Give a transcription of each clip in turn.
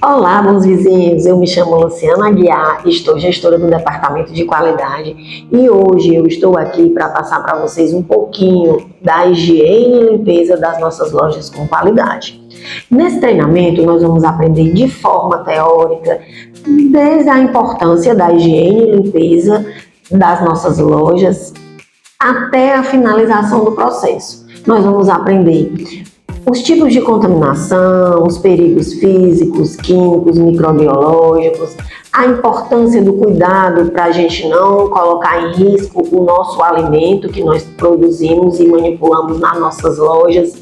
Olá, bons vizinhos. Eu me chamo Luciana Aguiar, estou gestora do Departamento de Qualidade e hoje eu estou aqui para passar para vocês um pouquinho da higiene e limpeza das nossas lojas com qualidade. Nesse treinamento, nós vamos aprender de forma teórica desde a importância da higiene e limpeza das nossas lojas até a finalização do processo. Nós vamos aprender os tipos de contaminação, os perigos físicos, químicos, microbiológicos, a importância do cuidado para a gente não colocar em risco o nosso alimento que nós produzimos e manipulamos nas nossas lojas.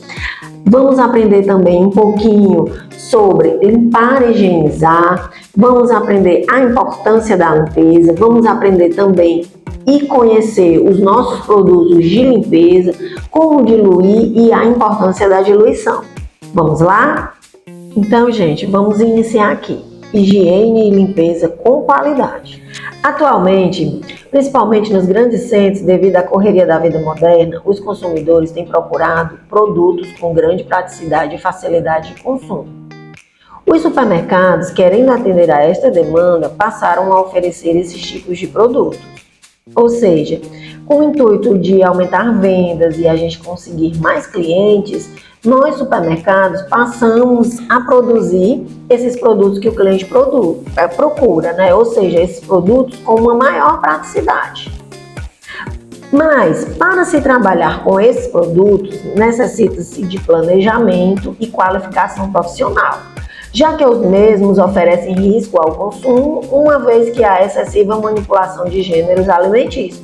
Vamos aprender também um pouquinho sobre limpar e higienizar, vamos aprender a importância da limpeza, vamos aprender também e conhecer os nossos produtos de limpeza, como diluir e a importância da diluição. Vamos lá? Então, gente, vamos iniciar aqui. Higiene e limpeza com qualidade. Atualmente, principalmente nos grandes centros, devido à correria da vida moderna, os consumidores têm procurado produtos com grande praticidade e facilidade de consumo. Os supermercados, querendo atender a esta demanda, passaram a oferecer esses tipos de produtos. Ou seja, com o intuito de aumentar vendas e a gente conseguir mais clientes, nós supermercados passamos a produzir esses produtos que o cliente procura, né? Ou seja, esses produtos com uma maior praticidade. Mas, para se trabalhar com esses produtos, necessita-se de planejamento e qualificação profissional, já que os mesmos oferecem risco ao consumo, uma vez que há excessiva manipulação de gêneros alimentícios,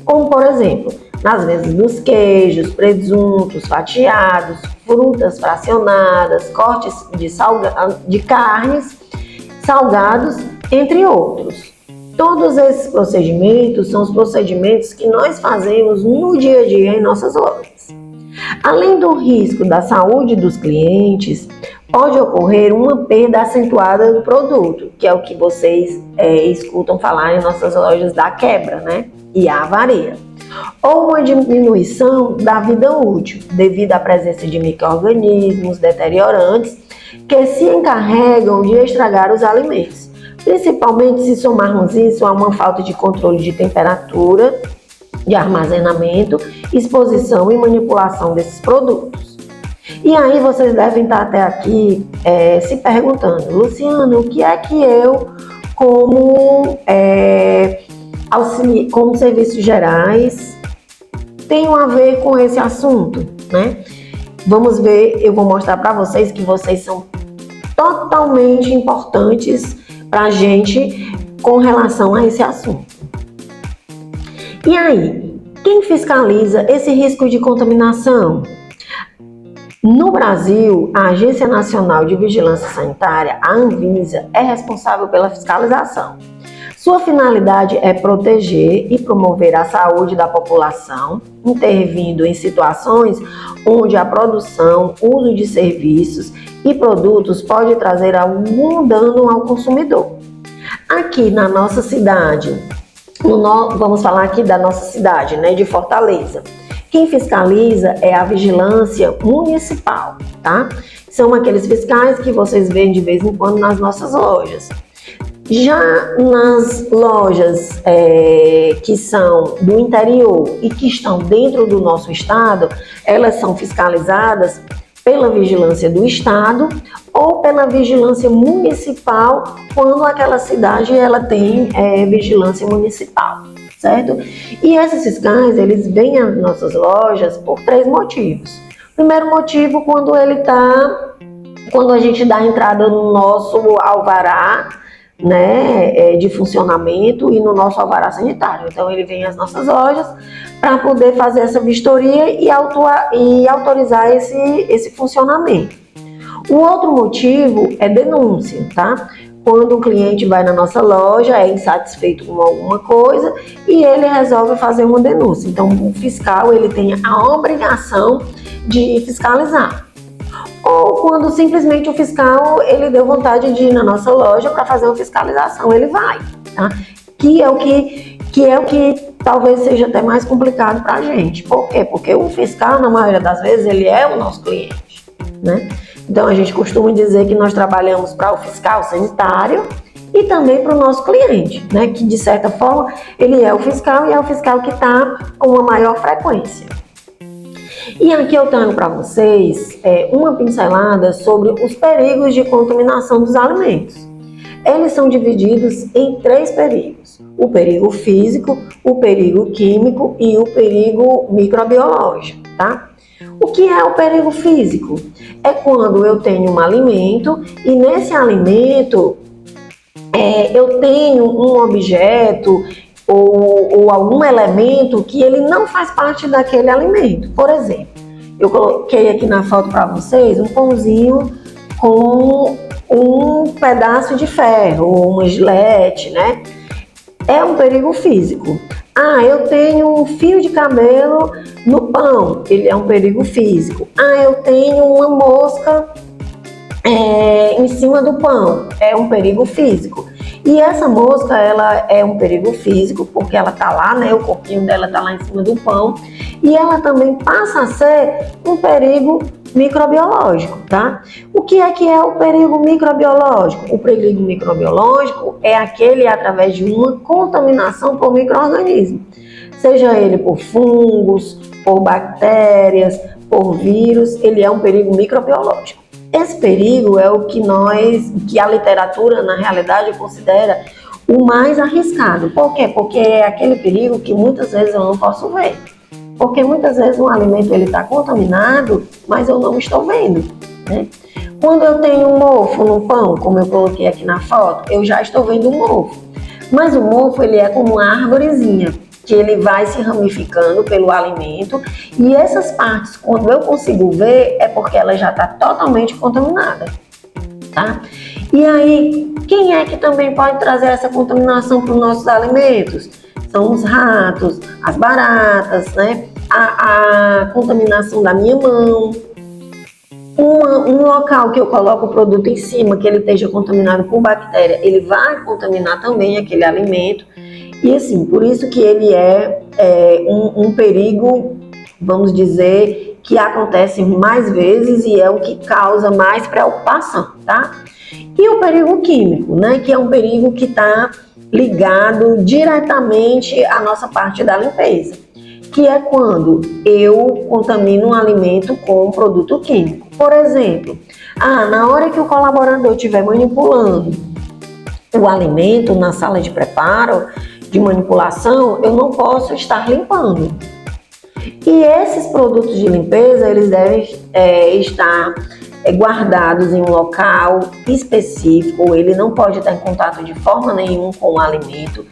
como por exemplo, nas mesas dos queijos, presuntos fatiados, frutas fracionadas, cortes de carnes, salgados, entre outros. Todos esses procedimentos são os procedimentos que nós fazemos no dia a dia em nossas lojas. Além do risco da saúde dos clientes, pode ocorrer uma perda acentuada do produto, que é o que vocês escutam falar em nossas lojas da quebra, né? E a avaria. Ou uma diminuição da vida útil, devido à presença de micro-organismos deteriorantes que se encarregam de estragar os alimentos. Principalmente se somarmos isso a uma falta de controle de temperatura, de armazenamento, exposição e manipulação desses produtos. E aí vocês devem estar até aqui se perguntando, Luciana, o que é que eu, como serviços gerais, tenho a ver com esse assunto, né? Vamos ver, eu vou mostrar para vocês que vocês são totalmente importantes para a gente com relação a esse assunto. E aí, quem fiscaliza esse risco de contaminação? No Brasil, a Agência Nacional de Vigilância Sanitária, a Anvisa, é responsável pela fiscalização. Sua finalidade é proteger e promover a saúde da população, intervindo em situações onde a produção, uso de serviços e produtos pode trazer algum dano ao consumidor. Aqui na nossa cidade, vamos falar aqui da nossa cidade, né, de Fortaleza. Quem fiscaliza é a vigilância municipal, tá? São aqueles fiscais que vocês veem de vez em quando nas nossas lojas. Já nas lojas que são do interior e que estão dentro do nosso estado, elas são fiscalizadas pela vigilância do estado ou pela vigilância municipal, quando aquela cidade ela tem vigilância municipal, certo? E esses fiscais, eles vêm às nossas lojas por 3 motivos. Primeiro motivo, quando a gente dá entrada no nosso alvará, né, de funcionamento e no nosso alvará sanitário. Então ele vem às nossas lojas para poder fazer essa vistoria e autorizar esse funcionamento. O outro motivo é denúncia, tá? Quando um cliente vai na nossa loja, é insatisfeito com alguma coisa e ele resolve fazer uma denúncia. Então o fiscal, ele tem a obrigação de fiscalizar. Ou quando simplesmente o fiscal, ele deu vontade de ir na nossa loja para fazer uma fiscalização, ele vai, tá? Que é o que talvez seja até mais complicado para a gente. Por quê? Porque o fiscal, na maioria das vezes, ele é o nosso cliente, né? Então a gente costuma dizer que nós trabalhamos para o fiscal sanitário e também para o nosso cliente, né? Que de certa forma ele é o fiscal e é o fiscal que está com uma maior frequência. E aqui eu trago para vocês uma pincelada sobre os perigos de contaminação dos alimentos. Eles são divididos em 3 perigos: o perigo físico, o perigo químico e o perigo microbiológico, tá? O que é o perigo físico? É quando eu tenho um alimento e nesse alimento eu tenho um objeto ou algum elemento que ele não faz parte daquele alimento. Por exemplo, eu coloquei aqui na foto para vocês um pãozinho com um pedaço de ferro, ou uma gilete, né? É um perigo físico. Eu tenho um fio de cabelo no pão, ele é um perigo físico. Eu tenho uma mosca em cima do pão, é um perigo físico. E essa mosca, ela é um perigo físico porque ela tá lá, né? O corpinho dela tá lá em cima do pão, e ela também passa a ser um perigo microbiológico, tá? O que é o perigo microbiológico? O perigo microbiológico é aquele através de uma contaminação por micro-organismo, seja ele por fungos, por bactérias, por vírus, ele é um perigo microbiológico. Esse perigo é o que a literatura, na realidade, considera o mais arriscado. Por quê? Porque é aquele perigo que muitas vezes eu não posso ver. Porque muitas vezes um alimento está contaminado, mas eu não estou vendo, né? Quando eu tenho um mofo no pão, como eu coloquei aqui na foto, eu já estou vendo um mofo. Mas o mofo, ele é como uma árvorezinha, que ele vai se ramificando pelo alimento, e essas partes, quando eu consigo ver, é porque ela já está totalmente contaminada, tá? E aí, quem é que também pode trazer essa contaminação para os nossos alimentos? São os ratos, as baratas, né? A contaminação da minha mão. Um local que eu coloco o produto em cima, que ele esteja contaminado por bactéria, ele vai contaminar também aquele alimento. E assim, por isso que ele é um perigo, vamos dizer, que acontece mais vezes e é o que causa mais preocupação, tá? E o perigo químico, né? Que é um perigo que está ligado diretamente à nossa parte da limpeza, que é quando eu contamino um alimento com um produto químico. Por exemplo, na hora que o colaborador estiver manipulando o alimento na sala de preparo, de manipulação, eu não posso estar limpando. E esses produtos de limpeza, eles devem estar guardados em um local específico, ele não pode estar em contato de forma nenhuma com o alimento.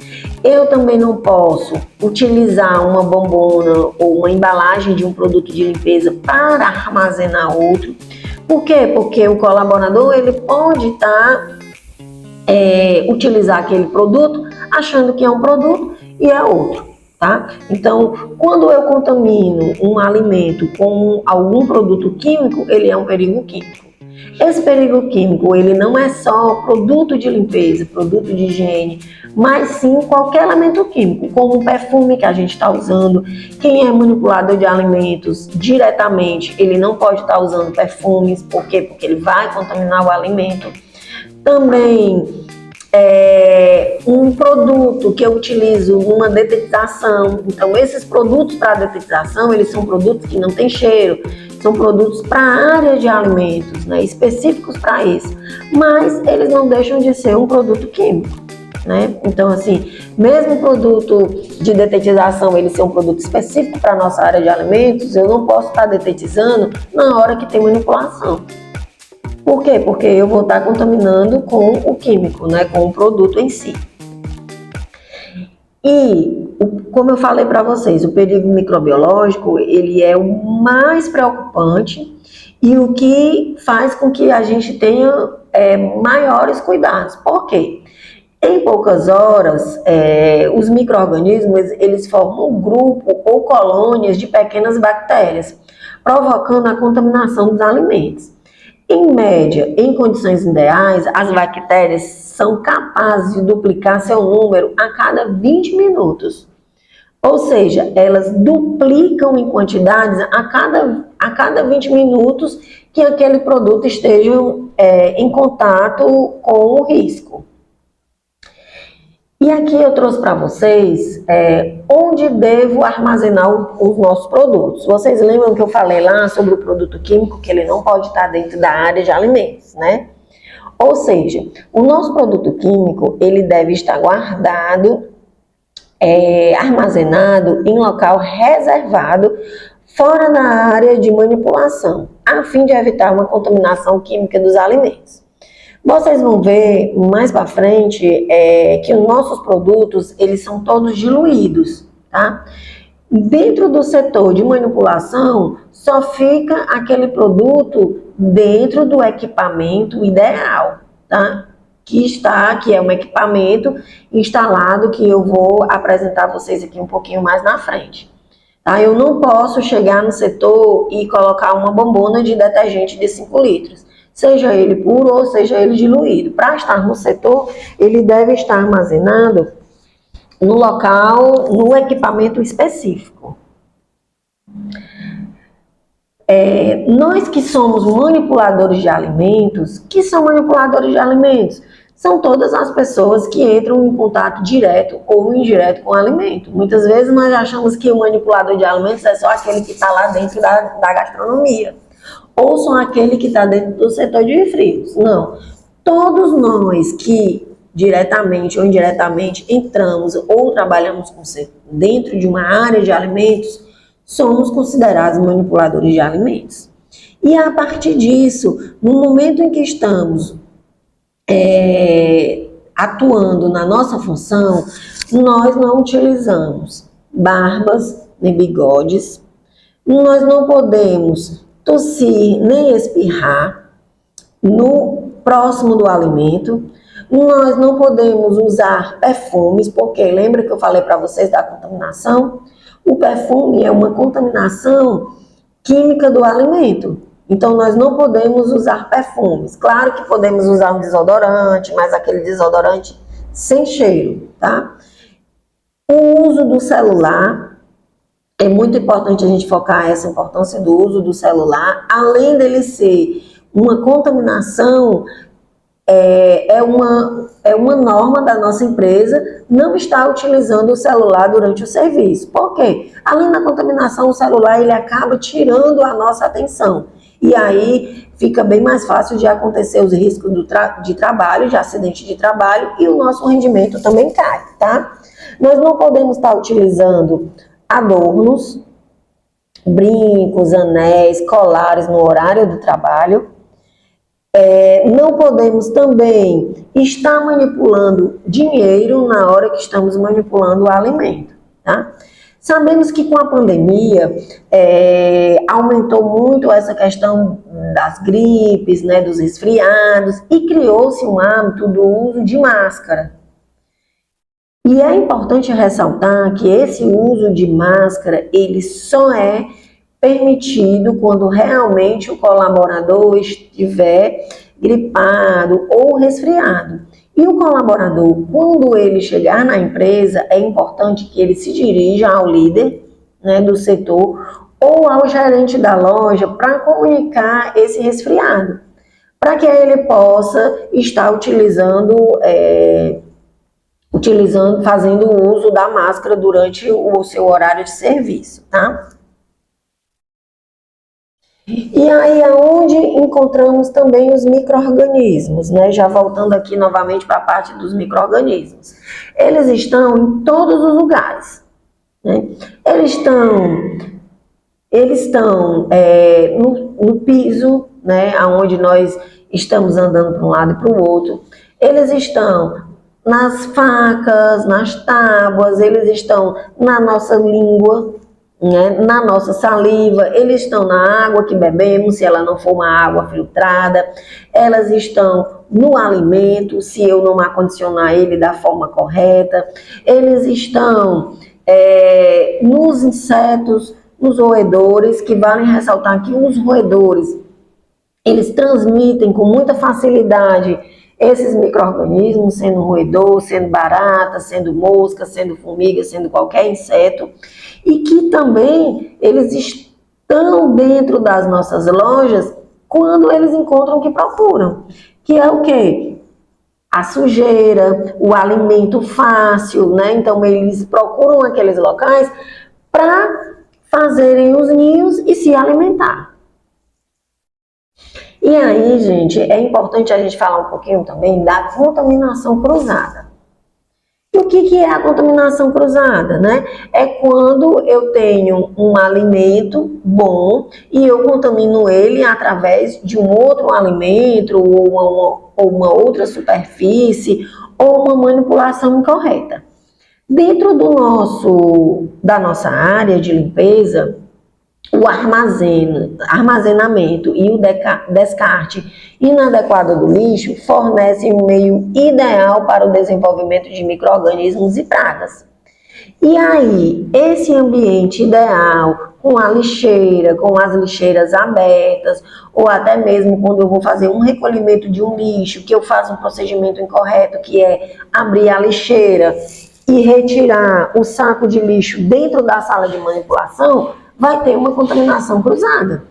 Eu também não posso utilizar uma bombona ou uma embalagem de um produto de limpeza para armazenar outro. Por quê? Porque o colaborador, ele pode utilizar aquele produto achando que é um produto e é outro, tá? Então, quando eu contamino um alimento com algum produto químico, ele é um perigo químico. Esse perigo químico, ele não é só produto de limpeza, produto de higiene, mas sim qualquer elemento químico, como um perfume que a gente está usando. Quem é manipulador de alimentos diretamente, ele não pode estar usando perfumes. Por quê? Porque ele vai contaminar o alimento. Também um produto que eu utilizo numa detetização. Então, esses produtos para detetização, eles são produtos que não têm cheiro, são produtos para a área de alimentos, né, específicos para isso, mas eles não deixam de ser um produto químico, né? Então, assim, mesmo o produto de detetização ele ser um produto específico para a nossa área de alimentos, eu não posso estar detetizando na hora que tem manipulação. Por quê? Porque eu vou estar contaminando com o químico, né, com o produto em si. E, como eu falei para vocês, o perigo microbiológico, ele é o mais preocupante e o que faz com que a gente tenha maiores cuidados. Por quê? Em poucas horas, os micro-organismos, eles formam um grupo ou colônias de pequenas bactérias, provocando a contaminação dos alimentos. Em média, em condições ideais, as bactérias são capazes de duplicar seu número a cada 20 minutos. Ou seja, elas duplicam em quantidades a cada 20 minutos que aquele produto esteja em contato com o risco. E aqui eu trouxe para vocês onde devo armazenar os nossos produtos. Vocês lembram que eu falei lá sobre o produto químico, que ele não pode estar dentro da área de alimentos, né? Ou seja, o nosso produto químico, ele deve estar guardado, armazenado em local reservado, fora da área de manipulação, a fim de evitar uma contaminação química dos alimentos. Vocês vão ver mais para frente que os nossos produtos, eles são todos diluídos, tá? Dentro do setor de manipulação, só fica aquele produto dentro do equipamento ideal, tá? Que é um equipamento instalado, que eu vou apresentar a vocês aqui um pouquinho mais na frente. Tá? Eu não posso chegar no setor e colocar uma bombona de detergente de 5 litros, seja ele puro ou seja ele diluído. Para estar no setor, ele deve estar armazenado no local, no equipamento específico. Nós que somos manipuladores de alimentos, que são manipuladores de alimentos? São todas as pessoas que entram em contato direto ou indireto com o alimento. Muitas vezes nós achamos que o manipulador de alimentos é só aquele que está lá dentro da gastronomia, ou só aquele que está dentro do setor de frios. Não. Todos nós que diretamente ou indiretamente entramos ou trabalhamos dentro de uma área de alimentos, somos considerados manipuladores de alimentos. E a partir disso, no momento em que estamos atuando na nossa função, nós não utilizamos barbas nem bigodes, nós não podemos tossir nem espirrar próximo do alimento, nós não podemos usar perfumes, porque lembra que eu falei para vocês da contaminação? O perfume é uma contaminação química do alimento. Então, nós não podemos usar perfumes. Claro que podemos usar um desodorante, mas aquele desodorante sem cheiro, tá? O uso do celular, é muito importante a gente focar essa importância do uso do celular. Além dele ser uma contaminação, é uma norma da nossa empresa não estar utilizando o celular durante o serviço. Por quê? Além da contaminação, o celular ele acaba tirando a nossa atenção. E aí fica bem mais fácil de acontecer os riscos de trabalho, de acidente de trabalho, e o nosso rendimento também cai, tá? Nós não podemos estar utilizando adornos, brincos, anéis, colares no horário do trabalho. Não podemos também estar manipulando dinheiro na hora que estamos manipulando o alimento, tá? Sabemos que com a pandemia aumentou muito essa questão das gripes, né, dos resfriados, e criou-se um hábito do uso de máscara. E é importante ressaltar que esse uso de máscara, ele só é permitido quando realmente o colaborador estiver gripado ou resfriado. E o colaborador, quando ele chegar na empresa, é importante que ele se dirija ao líder, né, do setor ou ao gerente da loja para comunicar esse resfriado, para que ele possa estar fazendo o uso da máscara durante o seu horário de serviço, tá? E aí é onde encontramos também os micro-organismos, né? Já voltando aqui novamente para a parte dos micro-organismos. Eles estão em todos os lugares, né? Eles estão no piso, né? Onde nós estamos andando para um lado e para o outro. Eles estão nas facas, nas tábuas, eles estão na nossa língua, né, na nossa saliva, eles estão na água que bebemos, se ela não for uma água filtrada, elas estão no alimento, se eu não acondicionar ele da forma correta, eles estão nos insetos, nos roedores, que vale ressaltar que os roedores, eles transmitem com muita facilidade esses micro-organismos, sendo roedor, sendo barata, sendo mosca, sendo formiga, sendo qualquer inseto, e que também eles estão dentro das nossas lojas quando eles encontram o que procuram, que é o quê? A sujeira, o alimento fácil, né? Então eles procuram aqueles locais para fazerem os ninhos e se alimentar. E aí, gente, é importante a gente falar um pouquinho também da contaminação cruzada. E o que é a contaminação cruzada, né? É quando eu tenho um alimento bom e eu contamino ele através de um outro alimento ou uma outra superfície ou uma manipulação incorreta. Dentro da nossa área de limpeza, o armazenamento e o descarte inadequado do lixo fornecem um meio ideal para o desenvolvimento de micro-organismos e pragas. E aí, esse ambiente ideal, com a lixeira, com as lixeiras abertas, ou até mesmo quando eu vou fazer um recolhimento de um lixo, que eu faço um procedimento incorreto, que é abrir a lixeira e retirar o saco de lixo dentro da sala de manipulação, vai ter uma contaminação cruzada,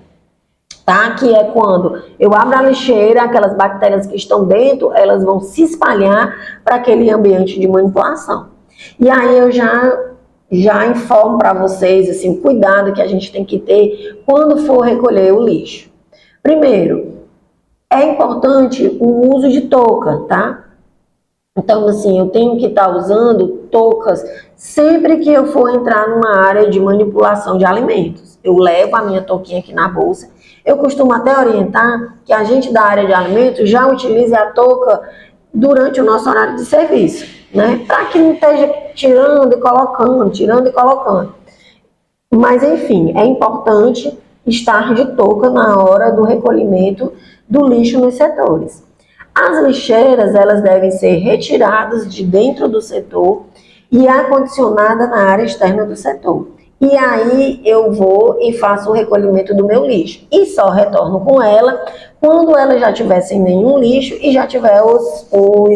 tá? Que é quando eu abro a lixeira, aquelas bactérias que estão dentro, elas vão se espalhar para aquele ambiente de manipulação. E aí eu já informo para vocês, assim, o cuidado que a gente tem que ter quando for recolher o lixo. Primeiro, é importante o uso de touca, tá? Então, assim, eu tenho que estar usando toucas sempre que eu for entrar numa área de manipulação de alimentos. Eu levo a minha touquinha aqui na bolsa. Eu costumo até orientar que a gente da área de alimentos já utilize a touca durante o nosso horário de serviço, né? Para que não esteja tirando e colocando, tirando e colocando. Mas, enfim, é importante estar de touca na hora do recolhimento do lixo nos setores. As lixeiras, elas devem ser retiradas de dentro do setor e acondicionadas na área externa do setor. E aí eu vou e faço o recolhimento do meu lixo. E só retorno com ela quando ela já estiver sem nenhum lixo e já tiver os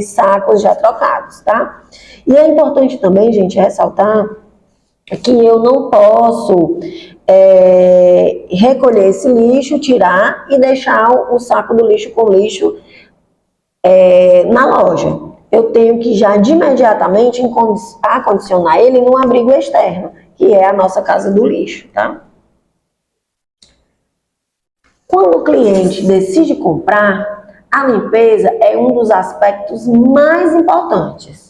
sacos já trocados, tá? E é importante também, gente, ressaltar que eu não posso recolher esse lixo, tirar e deixar o saco do lixo com lixo na loja. Eu tenho que já de imediatamente acondicionar ele num abrigo externo, que é a nossa casa do lixo, tá? Quando o cliente decide comprar, a limpeza é um dos aspectos mais importantes.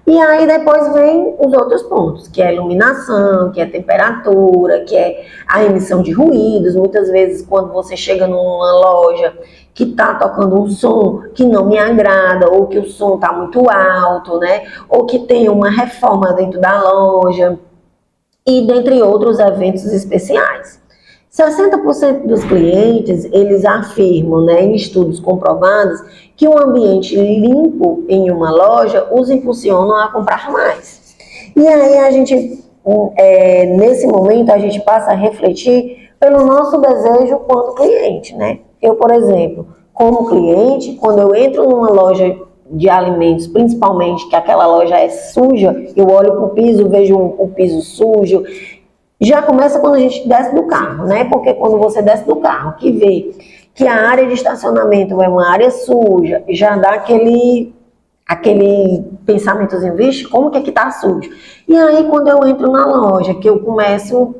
E aí depois vem os outros pontos, que é a iluminação, que é a temperatura, que é a emissão de ruídos. Muitas vezes quando você chega numa loja que está tocando um som que não me agrada, ou que o som está muito alto, né? Ou que tem uma reforma dentro da loja, e dentre outros eventos especiais. 60% dos clientes, eles afirmam, né, em estudos comprovados, que um ambiente limpo em uma loja os impulsionam a comprar mais. E aí a gente, nesse momento, a gente passa a refletir pelo nosso desejo quanto cliente, né? Eu, por exemplo, como cliente, quando eu entro numa loja de alimentos, principalmente que aquela loja é suja, eu olho para o piso, vejo o piso sujo. Já começa quando a gente desce do carro, né? Porque quando você desce do carro, que vê que a área de estacionamento é uma área suja, já dá aquele pensamentozinho, vixe, como que tá sujo? E aí, quando eu entro na loja, que eu começo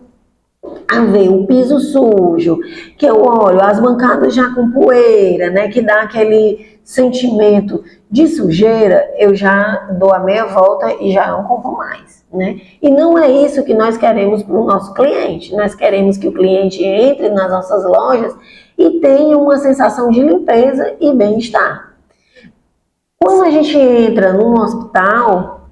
a ver o piso sujo, que eu olho as bancadas já com poeira, né? Que dá aquele sentimento de sujeira, eu já dou a meia volta e já não compro mais, né? E não é isso que nós queremos para o nosso cliente. Nós queremos que o cliente entre nas nossas lojas e tenha uma sensação de limpeza e bem-estar. Quando a gente entra num hospital,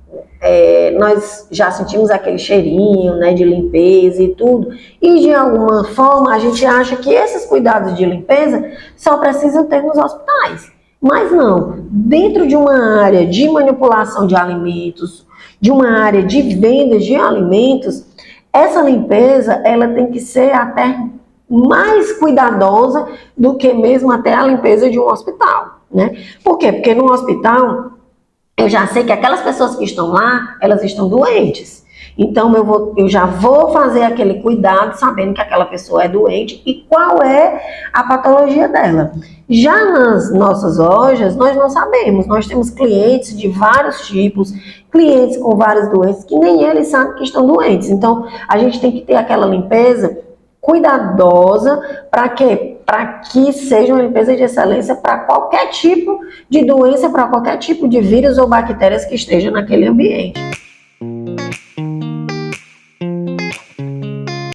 nós já sentimos aquele cheirinho, né, de limpeza e tudo, e de alguma forma a gente acha que esses cuidados de limpeza só precisam ter nos hospitais. Mas não, dentro de uma área de manipulação de alimentos, de uma área de vendas de alimentos, essa limpeza ela tem que ser até mais cuidadosa do que mesmo até a limpeza de um hospital, né? Por quê? Porque no hospital eu já sei que aquelas pessoas que estão lá, elas estão doentes. Então eu já vou fazer aquele cuidado sabendo que aquela pessoa é doente e qual é a patologia dela. Já nas nossas lojas, nós não sabemos. Nós temos clientes de vários tipos, clientes com várias doenças que nem eles sabem que estão doentes. Então, a gente tem que ter aquela limpeza cuidadosa para quê? Para que seja uma limpeza de excelência para qualquer tipo de doença, para qualquer tipo de vírus ou bactérias que esteja naquele ambiente.